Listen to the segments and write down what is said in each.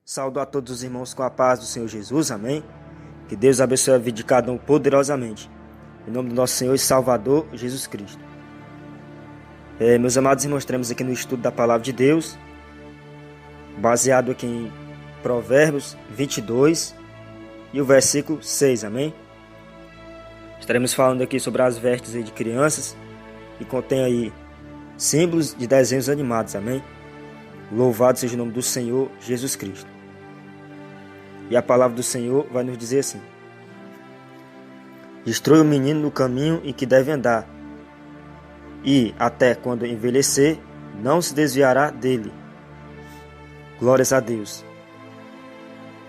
Saúdo a todos os irmãos com a paz do Senhor Jesus, amém? Que Deus abençoe a vida de cada um poderosamente. Em nome do nosso Senhor e Salvador, Jesus Cristo. Meus amados irmãos, estamos aqui no estudo da Palavra de Deus, baseado aqui em Provérbios 22 e o versículo 6, amém? Estaremos falando aqui sobre as vestes de crianças, que contém aí símbolos de desenhos animados, amém? Louvado seja o nome do Senhor Jesus Cristo. E a palavra do Senhor vai nos dizer assim: instrui o menino no caminho em que deve andar, e até quando envelhecer, não se desviará dele. Glórias a Deus.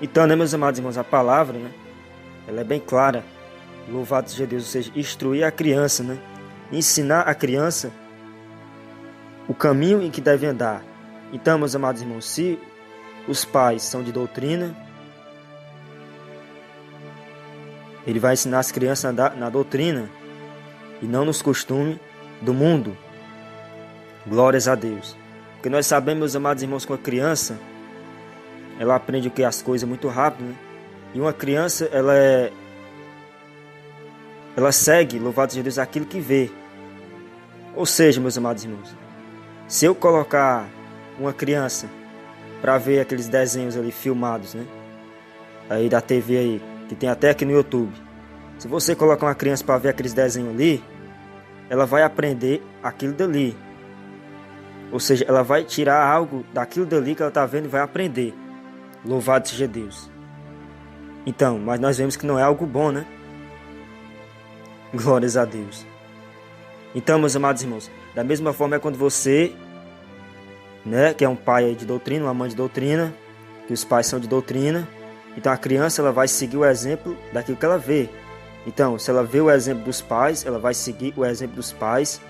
Então, meus amados irmãos, a palavra, ela é bem clara. Louvado seja Deus, ou seja, instruir a criança, ensinar a criança o caminho em que deve andar. Então, meus amados irmãos, se os pais são de doutrina, ele vai ensinar as crianças a andar na doutrina e não nos costumes do mundo. Glórias a Deus. Porque nós sabemos, meus amados irmãos, que uma criança, ela aprende as coisas muito rápido, E uma criança, ela segue, louvado seja Deus, aquilo que vê. Ou seja, meus amados irmãos, se eu colocar uma criança para ver aqueles desenhos ali filmados, aí da TV aí, que tem até aqui no YouTube. Se você colocar uma criança para ver aqueles desenhos ali, ela vai aprender aquilo dali. Ou seja, ela vai tirar algo daquilo dali que ela está vendo e vai aprender. Louvado seja Deus. Então, mas nós vemos que não é algo bom, Glórias a Deus. Então, meus amados irmãos, da mesma forma é quando você, que é um pai de doutrina, uma mãe de doutrina, que os pais são de doutrina, então a criança ela vai seguir o exemplo daquilo que ela vê. Então, se ela vê o exemplo dos pais, ela vai seguir o exemplo dos pais,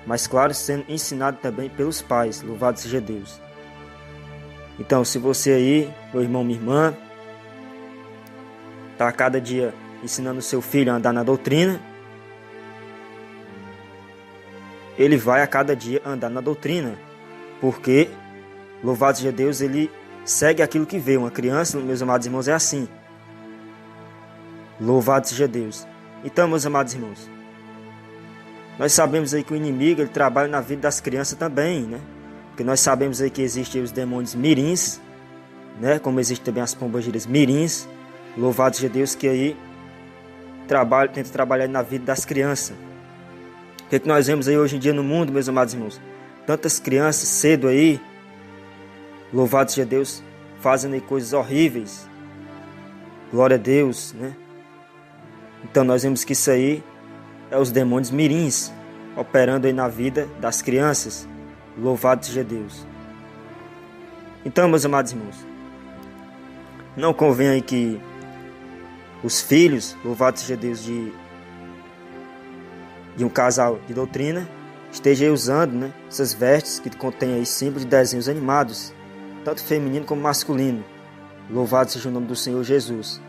mas claro, sendo ensinado também pelos pais. Louvado seja Deus. Então, se você aí, meu irmão, minha irmã, está a cada dia ensinando o seu filho a andar na doutrina, ele vai a cada dia andar na doutrina, porque, louvado seja Deus, ele segue aquilo que vê. Uma criança, meus amados irmãos, é assim. Louvado seja Deus. Então, meus amados irmãos, nós sabemos aí que o inimigo, ele trabalha na vida das crianças também, Porque nós sabemos aí que existem os demônios mirins, Como existem também as pombagiras mirins. Louvado seja Deus que aí tenta trabalhar na vida das crianças. O que nós vemos aí hoje em dia no mundo, meus amados irmãos? Tantas crianças cedo aí, louvado seja Deus, fazendo aí coisas horríveis. Glória a Deus, Então nós vemos que isso aí é os demônios mirins operando aí na vida das crianças. Louvado seja Deus. Então, meus amados irmãos, não convém aí que os filhos, louvado seja Deus, de um casal de doutrina, esteja aí usando, essas vestes que contêm aí símbolos de desenhos animados, tanto feminino como masculino. Louvado seja o nome do Senhor Jesus.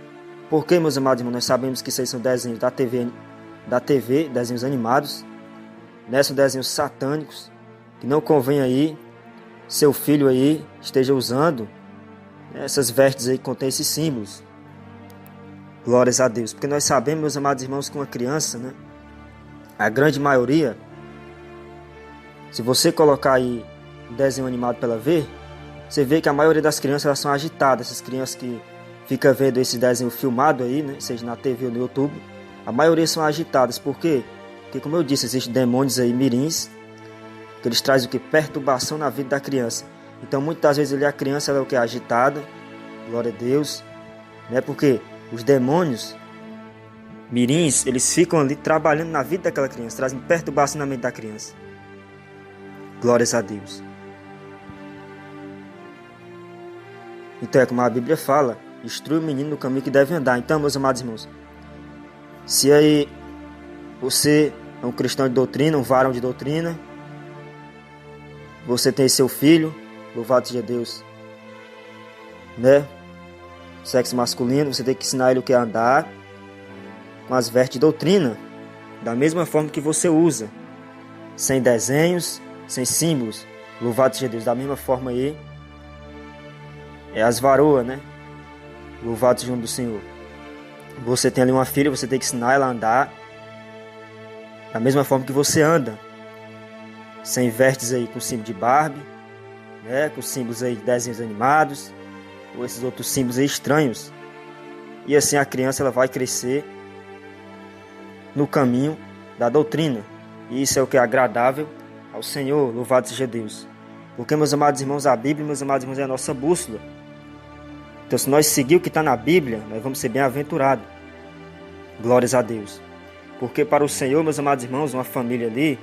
Porque, meus amados irmãos, nós sabemos que isso aí são desenhos da TV, desenhos animados, são desenhos satânicos, que não convém aí seu filho aí esteja usando essas vestes aí que contêm esses símbolos. Glórias a Deus. Porque nós sabemos, meus amados irmãos, que uma criança, a grande maioria, se você colocar aí um desenho animado para ela ver, você vê que a maioria das crianças elas são agitadas. Essas crianças que ficam vendo esse desenho filmado aí, seja na TV ou no YouTube, a maioria são agitadas. Por quê? Porque, como eu disse, existem demônios aí mirins, que eles trazem o que? Perturbação na vida da criança. Então, muitas vezes a criança ela é o que? Agitada. Glória a Deus. Porque os demônios mirins, eles ficam ali trabalhando na vida daquela criança, trazem perturbação na mente da criança. Glórias a Deus. Então é como a Bíblia fala, instrui o menino no caminho que deve andar. Então, meus amados irmãos, se aí você é um cristão de doutrina, um varão de doutrina, você tem seu filho, louvado seja Deus, sexo masculino, você tem que ensinar ele o que é andar com as vestes de doutrina, da mesma forma que você usa, sem desenhos, sem símbolos. Louvado seja Deus, da mesma forma aí, é as varoas, né? Louvado seja o nome do Senhor. Você tem ali uma filha, você tem que ensinar ela a andar da mesma forma que você anda. Sem vestes aí com símbolo de Barbie, né? Com símbolos aí de desenhos animados, ou esses outros símbolos aí estranhos. E assim a criança ela vai crescer no caminho da doutrina. E isso é o que é agradável ao Senhor, louvado seja Deus. Porque, meus amados irmãos, a Bíblia, meus amados irmãos, é a nossa bússola. Então, se nós seguir o que está na Bíblia, nós vamos ser bem-aventurados. Glórias a Deus. Porque para o Senhor, meus amados irmãos, uma família ali,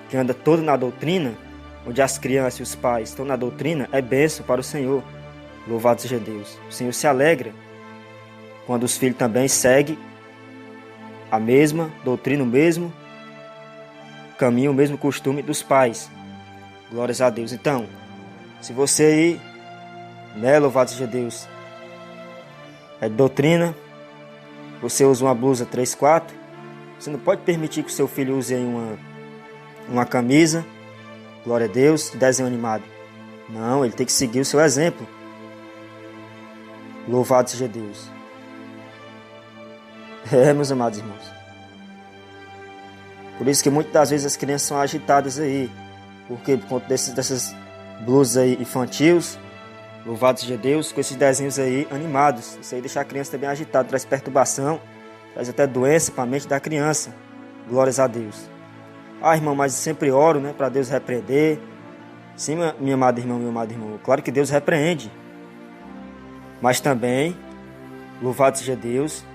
que anda toda na doutrina, onde as crianças e os pais estão na doutrina, é bênção para o Senhor. Louvado seja Deus. O Senhor se alegra quando os filhos também seguem a mesma doutrina, o mesmo caminho, o mesmo costume dos pais. Glórias a Deus. Então, se você aí, né, louvado seja Deus, é de doutrina, você usa uma blusa 3/4, você não pode permitir que o seu filho use aí uma camisa, glória a Deus, de desenho animado. Não, ele tem que seguir o seu exemplo. Louvado seja Deus. Meus amados irmãos. Por isso que muitas das vezes as crianças são agitadas aí. Porque por conta dessas blusas aí infantis, louvado seja Deus, com esses desenhos aí animados. Isso aí deixa a criança também agitada, traz perturbação, traz até doença para a mente da criança. Glórias a Deus. Ah, irmão, mas eu sempre oro, né, para Deus repreender. Sim, minha amada irmã, meu amado irmão. Claro que Deus repreende. Mas também, louvado seja Deus,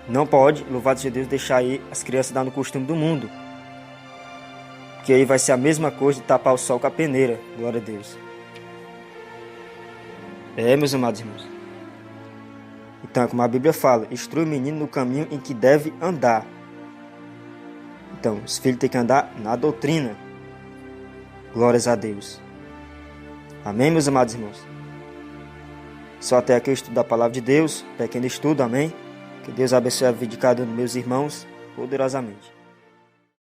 não pode, louvado seja Deus, deixar aí as crianças dar no costume do mundo. Porque aí vai ser a mesma coisa de tapar o sol com a peneira. Glória a Deus. Meus amados irmãos. Então, como a Bíblia fala, instrui o menino no caminho em que deve andar. Então, os filhos têm que andar na doutrina. Glórias a Deus. Amém, meus amados irmãos? Só até aqui o estudo da palavra de Deus. Pequeno estudo, amém? Que Deus abençoe a vida de cada um dos meus irmãos poderosamente.